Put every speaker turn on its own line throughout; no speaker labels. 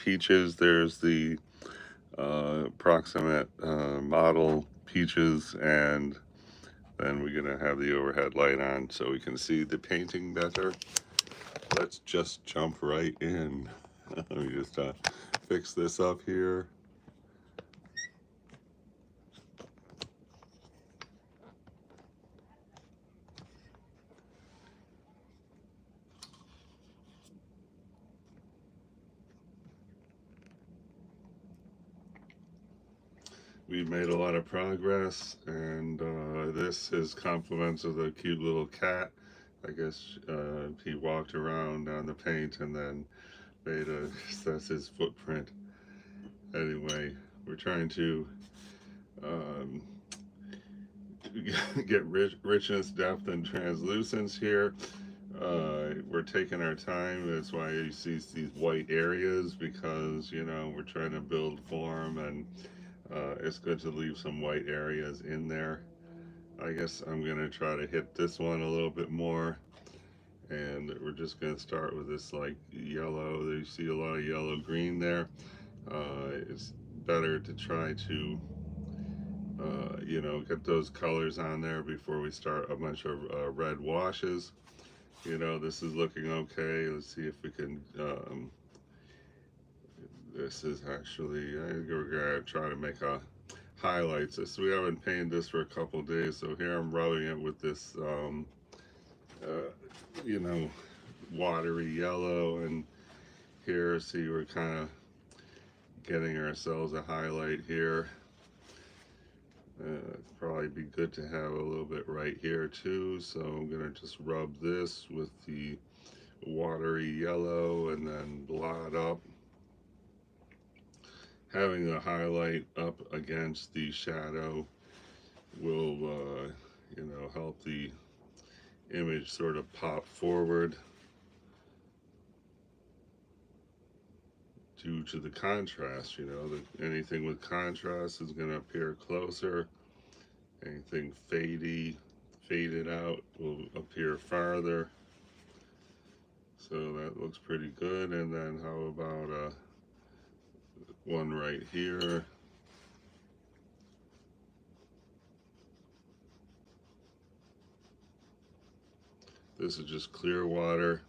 peaches. There's the approximate model peaches, and then we're gonna have the overhead light on so we can see the painting better. Let's just jump right in. Let me just fix this up here. We've made a lot of progress, and this is compliments of the cute little cat. I guess he walked around on the paint and then made a, that's his footprint. Anyway, we're trying to um, get richness, depth, and translucence here. We're taking our time. That's why you see these white areas, because you know we're trying to build form, and it's good to leave some white areas in there. I guess I'm gonna try to hit this one a little bit more, and we're just gonna start with this like yellow. You see a lot of yellow green there. It's better to try to you know, get those colors on there before we start a bunch of red washes. You know, this is looking okay. Let's see if we can, this is actually, we're gonna try to make a highlights. This, we haven't painted this for a couple days, so here I'm rubbing it with this, you know, watery yellow, and here, see, we're kind of getting ourselves a highlight here. It'd probably be good to have a little bit right here too, so I'm gonna just rub this with the watery yellow and then blot up. Having the highlight up against the shadow will you know, help the image sort of pop forward due to the contrast. You know, anything with contrast is going to appear closer. Anything faded out will appear farther. So that looks pretty good. And then how about one right here? This is just clear water.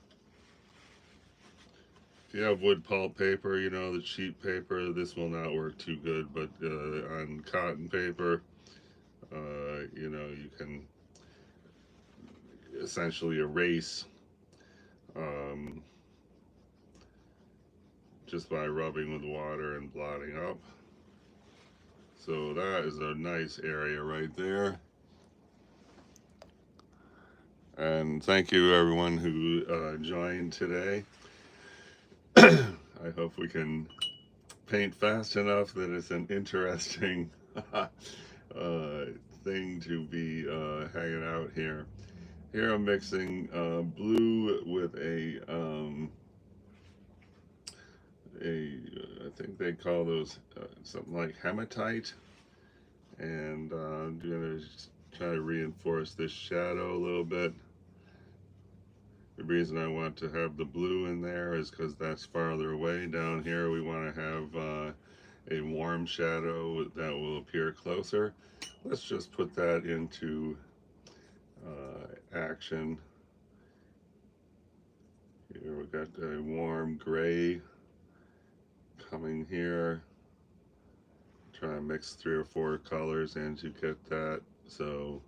If you have wood pulp paper, you know, the cheap paper, this will not work too good, but on cotton paper, you know, you can essentially erase um, just by rubbing with water and blotting up. So that is a nice area right there. And thank you everyone who joined today. I hope we can paint fast enough that it's an interesting thing to be hanging out here. Here I'm mixing blue with I think they call those something like hematite, and I'm gonna try to reinforce this shadow a little bit. The reason I want to have the blue in there is because that's farther away. Down here we want to have a warm shadow that will appear closer. Let's just put that into action. Here we got a warm gray coming here. Try to mix 3 or 4 colors in to get that. So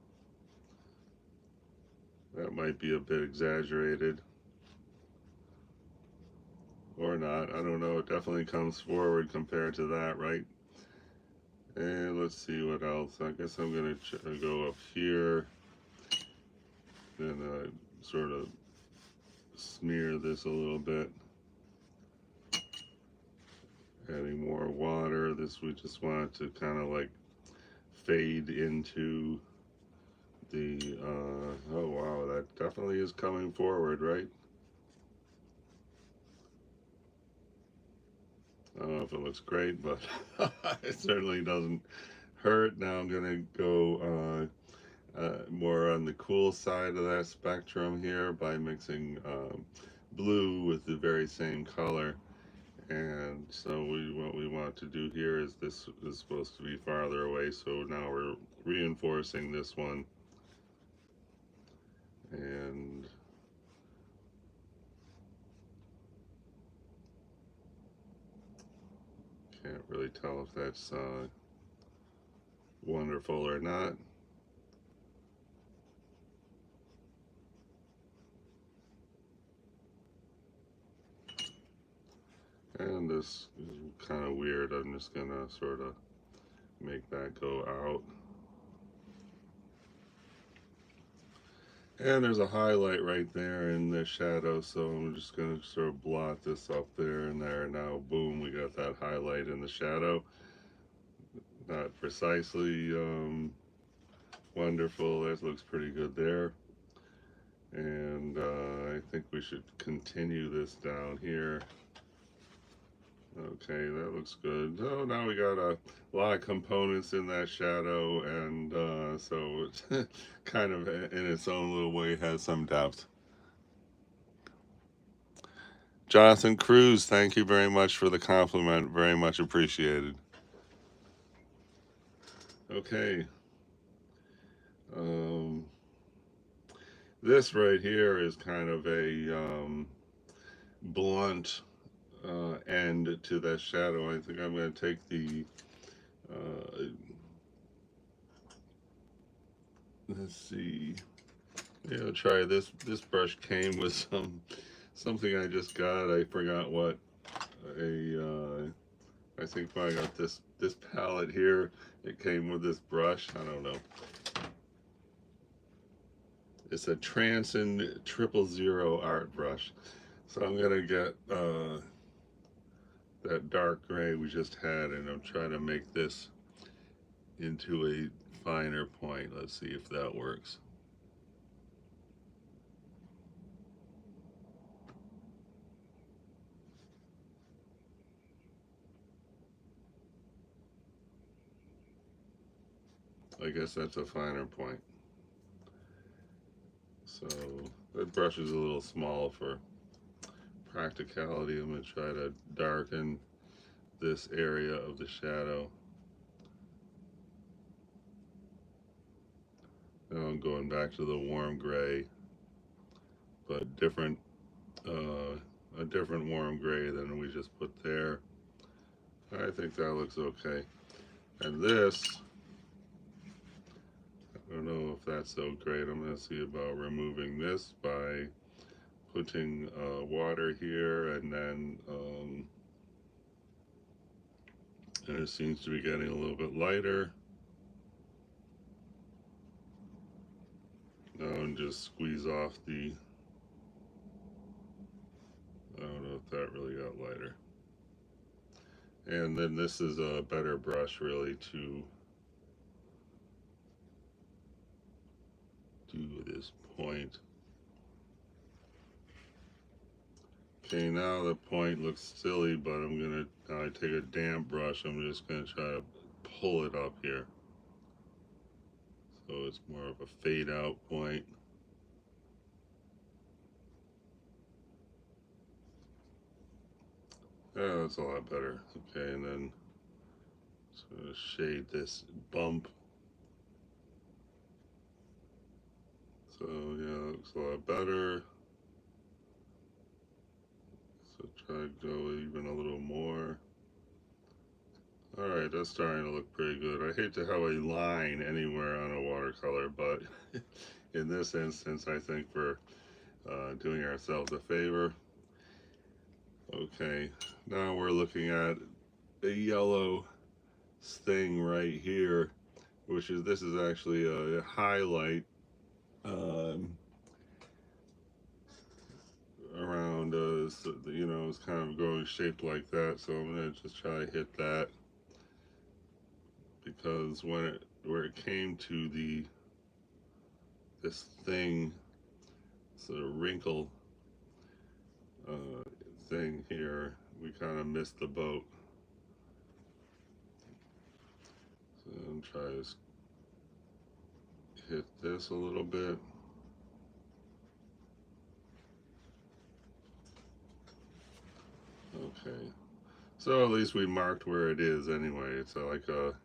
that might be a bit exaggerated. Or not, I don't know. It definitely comes forward compared to that, right? And let's see what else. I guess I'm going to go up here and sort of smear this a little bit. Adding more water. This, we just want it to kind of like fade into the, oh wow, that definitely is coming forward, right? I don't know if it looks great, but it certainly doesn't hurt. Now I'm going to go more on the cool side of that spectrum here by mixing blue with the very same color. And so what we want to do here is this is supposed to be farther away, so now we're reinforcing this one, and can't really tell if that's wonderful or not. And this is kind of weird. I'm just gonna sort of make that go out. And there's a highlight right there in the shadow, so I'm just going to sort of blot this up there and there. Now, boom, we got that highlight in the shadow. Not precisely wonderful. That looks pretty good there. And I think we should continue this down here. Okay, that looks good. Oh, now we got a lot of components in that shadow, and so it's kind of in its own little way has some depth. Jonathan Cruz, thank you very much for the compliment. Very much appreciated. Okay. Um, this right here is kind of a blunt end to that shadow. I think I'm going to take the, let's see, yeah, try this. This brush came with something I just got. I forgot what. I think when I got this palette here, it came with this brush. I don't know. It's a Transcend 000 art brush. So I'm gonna get that dark gray we just had, and I'm trying to make this into a finer point. Let's see if that works. I guess that's a finer point. So that brush is a little small for practicality. I'm going to try to darken this area of the shadow. Now I'm going back to the warm gray, but a different warm gray than we just put there. I think that looks okay. And this, I don't know if that's so great. I'm going to see about removing this by putting water here, and then and it seems to be getting a little bit lighter. Now and just squeeze off the, I don't know if that really got lighter. And then this is a better brush really to do this point. Okay, now the point looks silly, but I'm gonna, now I take a damp brush, I'm just gonna try to pull it up here. So it's more of a fade out point. Oh, that's a lot better. Okay, and then sort of shade this bump. So yeah, it looks a lot better. So try to go even a little more. Alright, that's starting to look pretty good. I hate to have a line anywhere on a watercolor, but in this instance, I think we're doing ourselves a favor. Okay, now we're looking at a yellow thing right here, which is, this is actually a highlight around, so, you know, it's kind of going shaped like that. So I'm gonna just try to hit that, because where it came to this thing, sort of wrinkle thing here, we kind of missed the boat. So I'm trying to hit this a little bit. Okay, So at least we marked where it is anyway. It's like a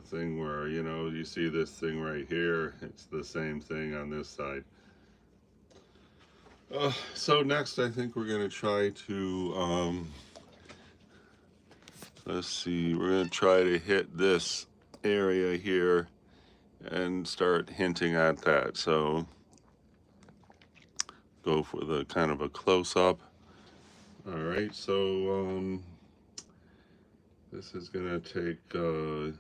thing where, you know, you see this thing right here. It's the same thing on this side. So next I think we're going to try to, let's see, we're going to try to hit this area here and start hinting at that. So go for the kind of a close-up. All right, so this is going to take, you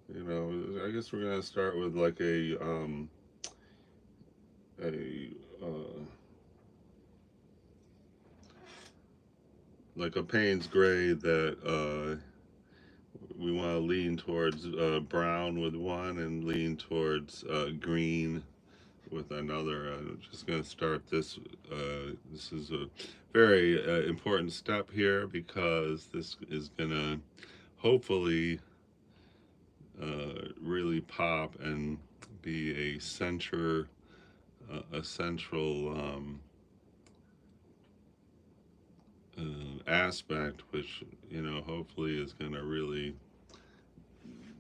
know, I guess we're going to start with like a like a Payne's gray that we want to lean towards brown with one and lean towards green with another. I'm just going to start this. This is a very important step here because this is going to hopefully really pop and be a central aspect, which, you know, hopefully is going to really,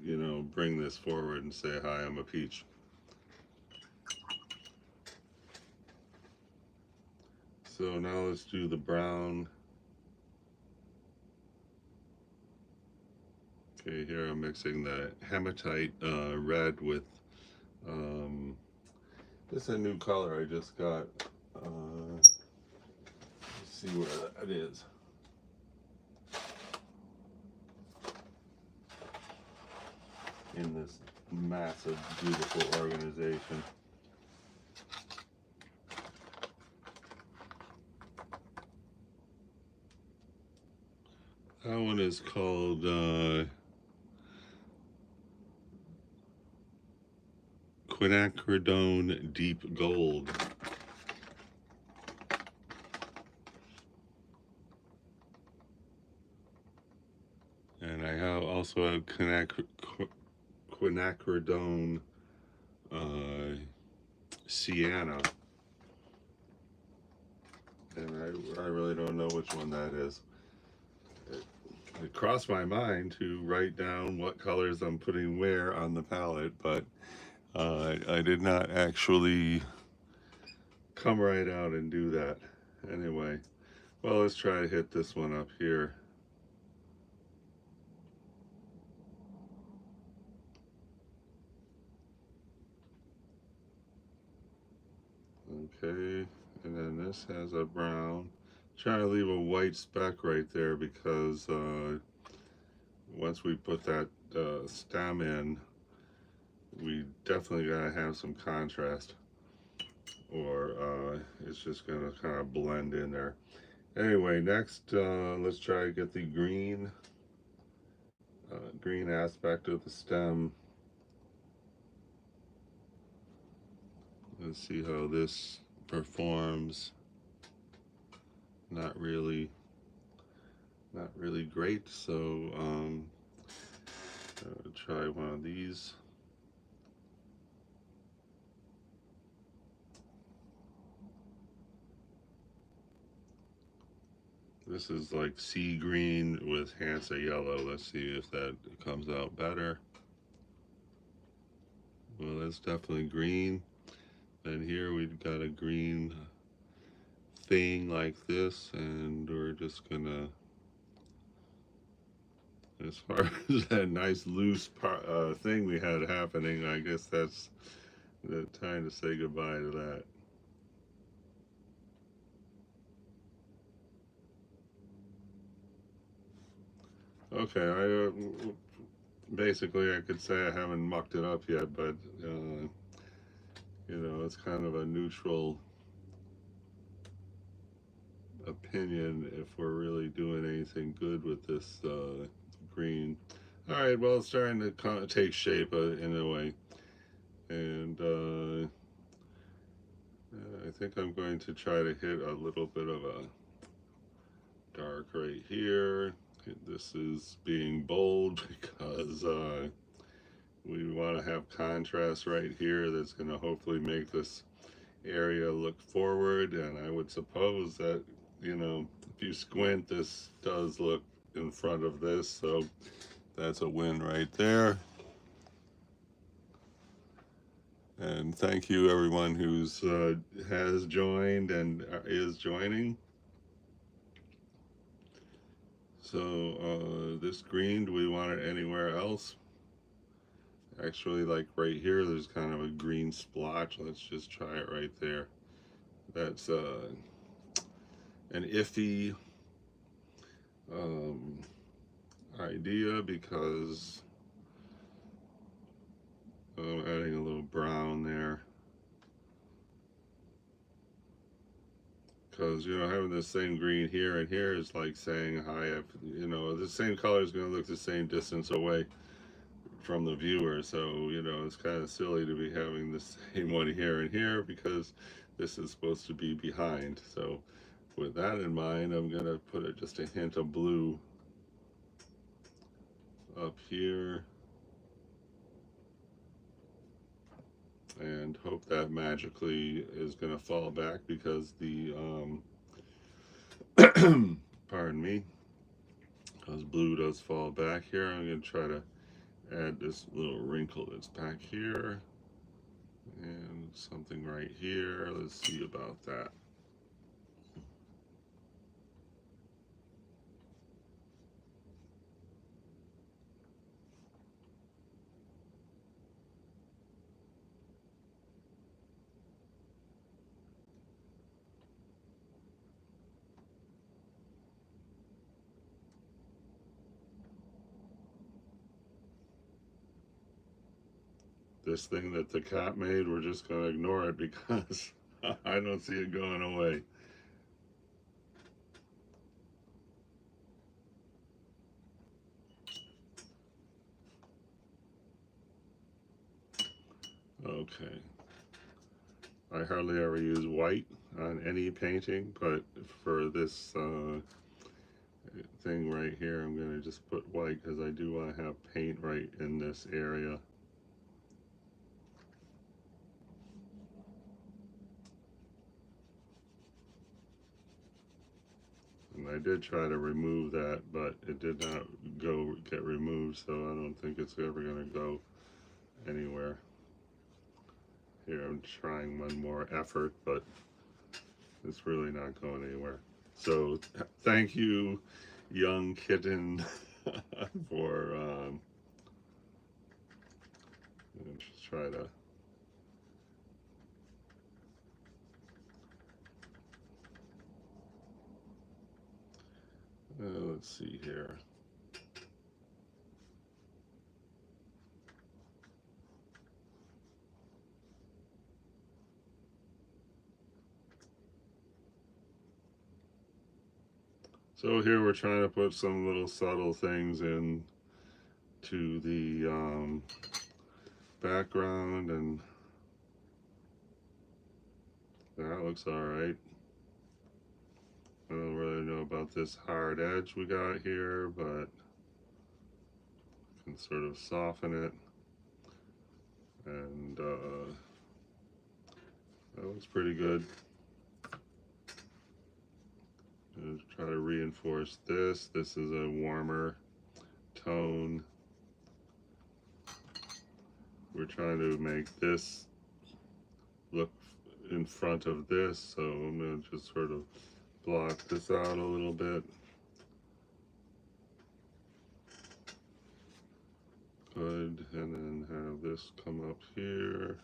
you know, bring this forward and say, hi, I'm a peach. So now let's do the brown. Okay, here I'm mixing the hematite red with, this is a new color I just got. Let's see where that is. In this massive, beautiful organization. That one is called quinacridone Deep Gold. And I also have quinacridone Sienna. And I really don't know which one that is. It crossed my mind to write down what colors I'm putting where on the palette, but I did not actually come right out and do that. Anyway, well, let's try to hit this one up here. Okay, and then this has a brown. Trying to leave a white speck right there because once we put that stem in, we definitely gotta have some contrast, or it's just gonna kind of blend in there. Anyway, next let's try to get the green aspect of the stem. Let's see how this performs. Not really great. So try one of these. This is like sea green with Hansa yellow. Let's see if that comes out better. Well, that's definitely green. And here we've got a green thing like this, and we're just gonna, as far as that nice loose thing we had happening, I guess that's the time to say goodbye to that. Okay, basically I could say I haven't mucked it up yet, but you know, it's kind of a neutral opinion if we're really doing anything good with this green. All right, well, it's starting to kind of take shape in a way, and I think I'm going to try to hit a little bit of a dark right here. This is being bold because we want to have contrast right here that's going to hopefully make this area look forward, and I would suppose that you know, if you squint, this does look in front of this, so that's a win right there. And thank you everyone who's has joined and is joining. So this green, do we want it anywhere else? Actually, like right here, there's kind of a green splotch. Let's just try it right there. That's an iffy um, idea because I'm adding a little brown there. Because, you know, having the same green here and here is like saying, hi, you know, the same color is going to look the same distance away from the viewer. So, you know, it's kind of silly to be having the same one here and here because this is supposed to be behind. So with that in mind, I'm going to put just a hint of blue up here and hope that magically is going to fall back because the, pardon me, because blue does fall back here. I'm going to try to add this little wrinkle that's back here and something right here. Let's see about that. This thing that the cat made, we're just going to ignore it because I don't see it going away. Okay. I hardly ever use white on any painting, but for this thing right here, I'm going to just put white because I do want to have paint right in this area. And I did try to remove that, but it did not get removed, so I don't think it's ever going to go anywhere. Here, I'm trying one more effort, but it's really not going anywhere. So thank you, young kitten, for just try to let's see here. So here we're trying to put some little subtle things in to the background, and that looks all right. I don't really know about this hard edge we got here, but I can sort of soften it, and that looks pretty good. Try to reinforce this. This is a warmer tone. We're trying to make this look in front of this, so I'm going to just sort of block this out a little bit. Good, and then have this come up here.